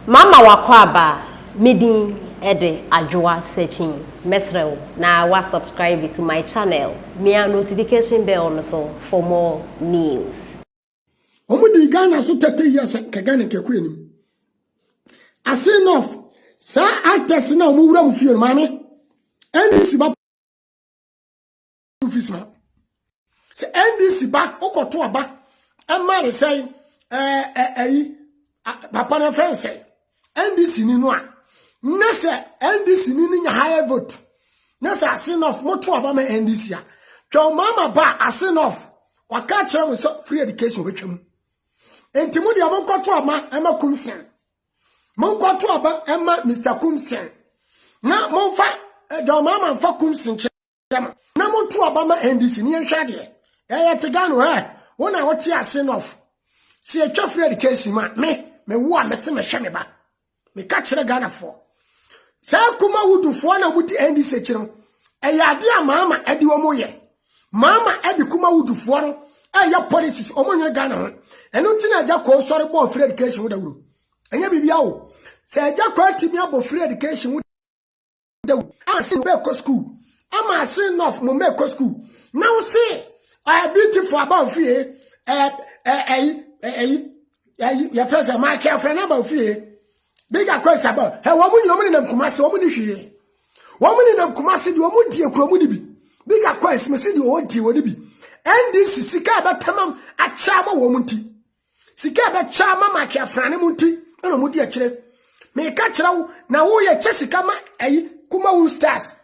Mama wakwaba midin ede ajwa searching mesrel na wa subscribe to my channel. Mia notification bell on so for more news. Omudi Ghana so 30 years ka Ghana ke kwenim. Assin of sa actors na omura mu fie mame. NDC ba ofisma. Se NDC ba okoto aba. Emma re say papa na friend say NDC ni no a. Nese NDC ni nya higher vote. Nese Assin of moto aba ma NDC a. Twa mama ba Assin of waka chere so free education wetwam. Enti mu dia monkoto ama ema kumsen. Monkoto aba ema Mr. Kumsen. Na monfa do mama mfa kumsen chem. Na monto aba ma NDC ni nhwa de. Te Ghana he. Wona wote Assin of. Si e twa free education ma me wo a me se me hwe me ba. Me ka kire Ghana for. Sa kuma wudufo na mudi NDC kirem. Ade a mama ade wo moye. Mama ade kuma wudufo no ya politics omonye Ghana ho. Eno ntina aja ko sori bo free education da wuru. Enya bibia o. Se aja ko atimi abo free education da wuru. Assin Becos school. Ama Assin of mo Becos school. Now see I beautiful about fie ya friends my care friend about fie. Big Akwess about. He wo mu nyom ni nam kumase wo mu ni hwie. Wo mu ni nam kumase di wo mu die kuro mu ni bi. Big Akwess me se di wo die wo ni bi. NDC sika ba tamam acha ma wo munti. Sika ba cha ma ma ke Afrane munti. Eno mudi a kire. Me ka kire wo na wo ye che sika ma kuma wo stars.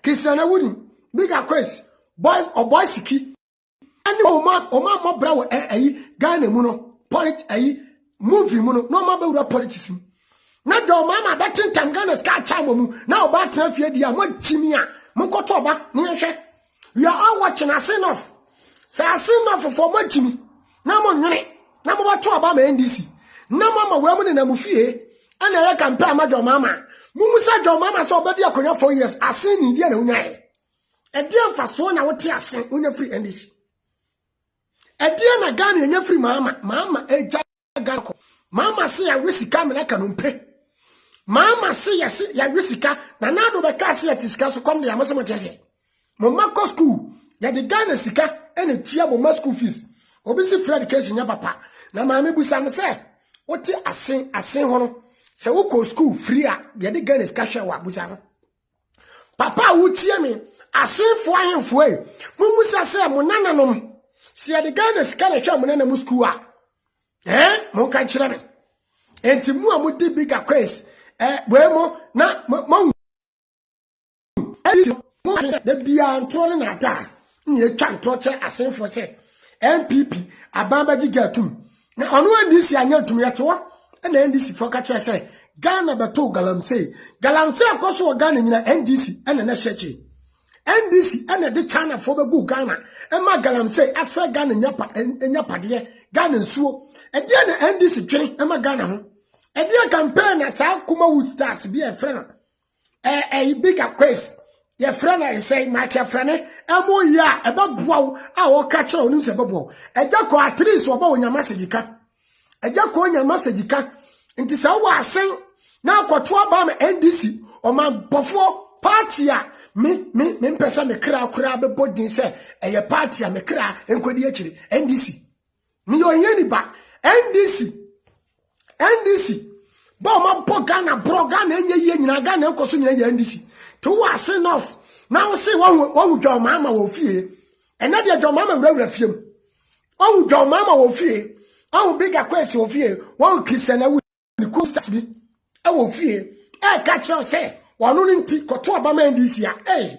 Christiana wudi. Big Akwess boy siki. Ani o ma bra wo Ghana mu no. Polit movie mu no. No ma be wura politics mu. Na do mama betin tam Ghana ska cha mu. Na oba tra fie dia mo timi a. Mo koto oba ne hwe. We are all watching Assin of. Say Assin of for Machimi. Na mo nwene. Na mo bato aba ma NDC. Na mama we mo na mu fie. Ana ya campaign ma do mama. Mumu sa do mama so obedi akonya 4 years. Assin ni dia na unyae. E dia mfa so na wote Assin unya free NDC. E dia na Ghana nya free mama. Mama eja Ghana ko. Mama se ya wisika me na kanompe. Mama se ya wisika na na do be ka se ya tisika so kom de ya mo se mo tese. Mama ko school ya de Ghana sika ene tua mama school fees obi si free education ya papa na maame busa me se wote Assin hono se wo ko school free a ya de Ghana sika hwe wa busa no papa wo tie me Assin fo ahemfo e mo musa se mo nananom se ya de Ghana sika na hwe mo nananom school a mo ka kire me enti mu a mo di Big Akwess we mo na mo the bia ntro na da nye twa ntro che Assin for say MPP abamba gigatum na onu NDC anya tum yeto na NDC for ka che say Ghana beto galamsey akoso Ghana nyina NDC na na hyeche NDC na de China for be go Ghana e ma galamsey asa Ghana nyapa de Ghana nsuo e de na NDC twene e ma Ghana ho e de campaign na sa kuma wu stars bi e frɛ no Big Akwess your friend I say my Afrane emo ya eba boawo a wo ka kire onu se bebo eja ko at least wo ba wonya message ka eja ko wonya message ka nti sa wo Assin na akoto aba ma NDC o ma bofo party a me mpesa me kra kra be bodin se eye party a me kra enkodi akire NDC me yo yeni ba NDC ba ma Ghana bro Ghana enye ye nyina Ghana enkoso nyina ye NDC to Assin of now see one do mama wo fie and na de do mama wura fiem one do mama wo fie one Big Akwess wo fie one Christiana wo ni coasters bi e wo fie ka kire say wonu ni nti koto aba ma NDC a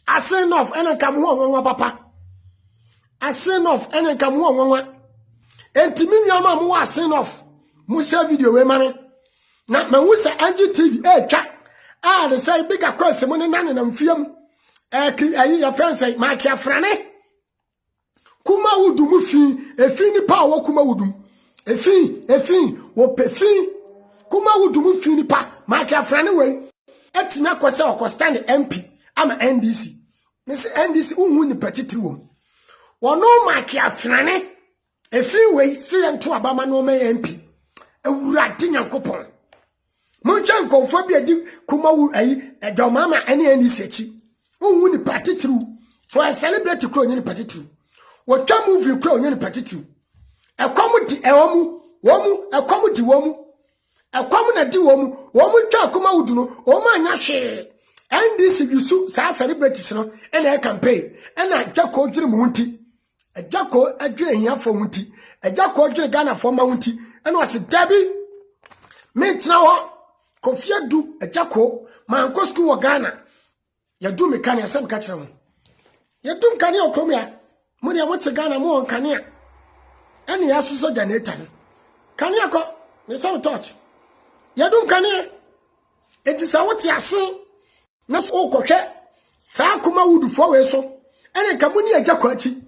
Assin of ene kam ho onwa papa Assin of ene kam ho onwa enti mi nyama mo Assin of mu share video we mane na ma wusa NGTV twa they say Big Akwess mo ne nane na mfiam your friends say my Afrane kuma wudum fi efi ni pa wo kuma wudum efi wo pefi kuma wudum fi ni pa my Afrane we etina kwese okostand MP ama NDC Miss NDC unhu ni petitri wo wono my Afrane efi we see ento abama no me MP Awurade Nyankopɔn. Moncha nkofo bi adi kuma wu ayi edomama ene ani sechi. Won ni party through. So I celebrate kro onye ni party through. Wo twa movie kro onye ni party through. Ekwamu di ewomu, womu ekwamu di womu. Ekwamu na di womu, womu twa kuma wudu no, womu anya hwe. NDC yusu sa celebrate no ene e campaign. Ena Jako odwire mu nti. Jako adwire hiafo nti. Jako odwire Ghana for ma nti. Ena wase dabi mentina ho Kofia du Jako manko school wa Ghana. Ya du mekani asem ka kire ho. Ya du mekani okromia. Mo de wote Ghana mo nkani a. Ene ya suso janeta no. Kani akọ me some touch. Ya du mekani enti sa wote Assin na so kokwe sa kuma wudufo we so. Ene ka mo ni Jako achi.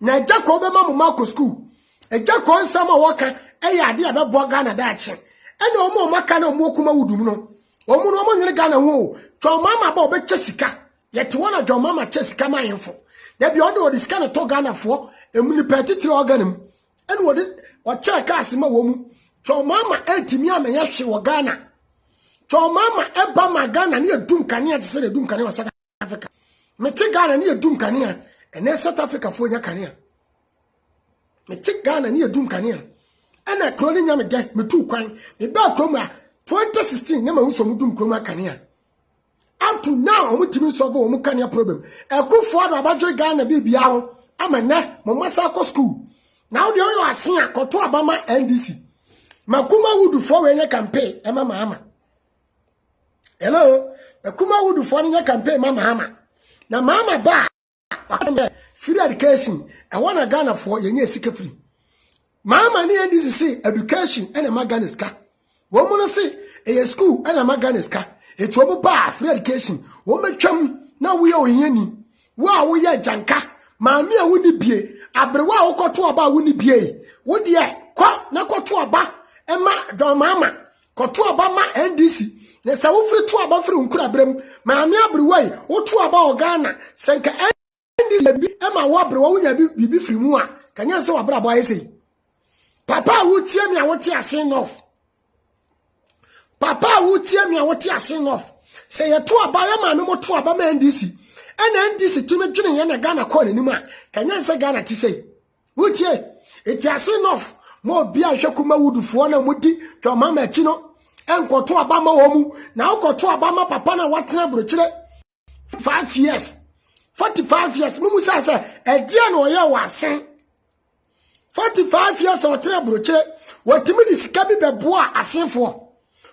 Na Jako be ma mo manko school. Jako nsama woka eya ade abebo Ghana da achi. Ene omo maka na omo kuma wudum no omo no omo nwere Ghana ho twa mama ba obeche sika yete wona dwa mama che sika ma yemfo na bi odo odi sika na to Ghana fo emuni petiti organum ene wodi o che gas ma wo mu twa mama antimi amenya hwe wo Ghana twa mama eba ma Ghana ne edum kane a tse edum kane wa South Africa meti Ghana ne edum kane a ene South Africa fo nya kane a meti Ghana ne edum kane a ana kroni nyame de metu kwan e ba kroma 2016 na ma so mudum kroma kanea up to now omutimi solve o kanea problem ekufo ado abadwe Ghana bibia ho amane mo masa ko school now de oyo Assin akoto abama NDC makuma wudu fo we nya campaign e mama ama hello makuma wudu fo nya campaign mama ama na mama ba free education e wana Ghana fo ye nya sika free Mama ni NDC education ene maganiska. Wo no se e school ene maganiska. Etu obo ba free education. Wo metwam na wo ye ohiyani. Wo ye janka. Maami a wo ni bie. Abrewa wo koto aba wo ni bie. Wo de ko na koto aba e ma don mama. Koto aba ma NDC. Na sa wo free to aba free nkura brem. Maami abrewa yi wo to aba o Ghana. Senka NDC bi e ma wo abrewa wo nya bibi free mu a. Kanya se wo abra bo ayese. Papa wutie mi a wote Assin off. Papa wutie mi a wote Assin off. Say ye to aba ya ma me mo to aba ma NDC. Ena NDC tumi dwene ye na Ghana ko nanim a. Kanya nse Ghana ti sei. Wutie eti Assin off. Mo bia hwekuma wudufo na mudi to mama achi no. Enkoto aba ma wo mu. Na okoto aba ma papa na watena brochire 5 years. 45 years mumu sa se edia na oye wa Assin. 45 years or three broche. What timid is cabby the bois Assin for.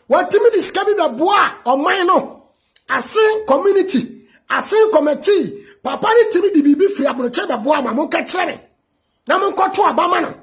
What timid is cabby the bois or mine Assin community. Assin committee. Papa ni timid the bibi free broche the bois mamon catch me. Namon koto abamano.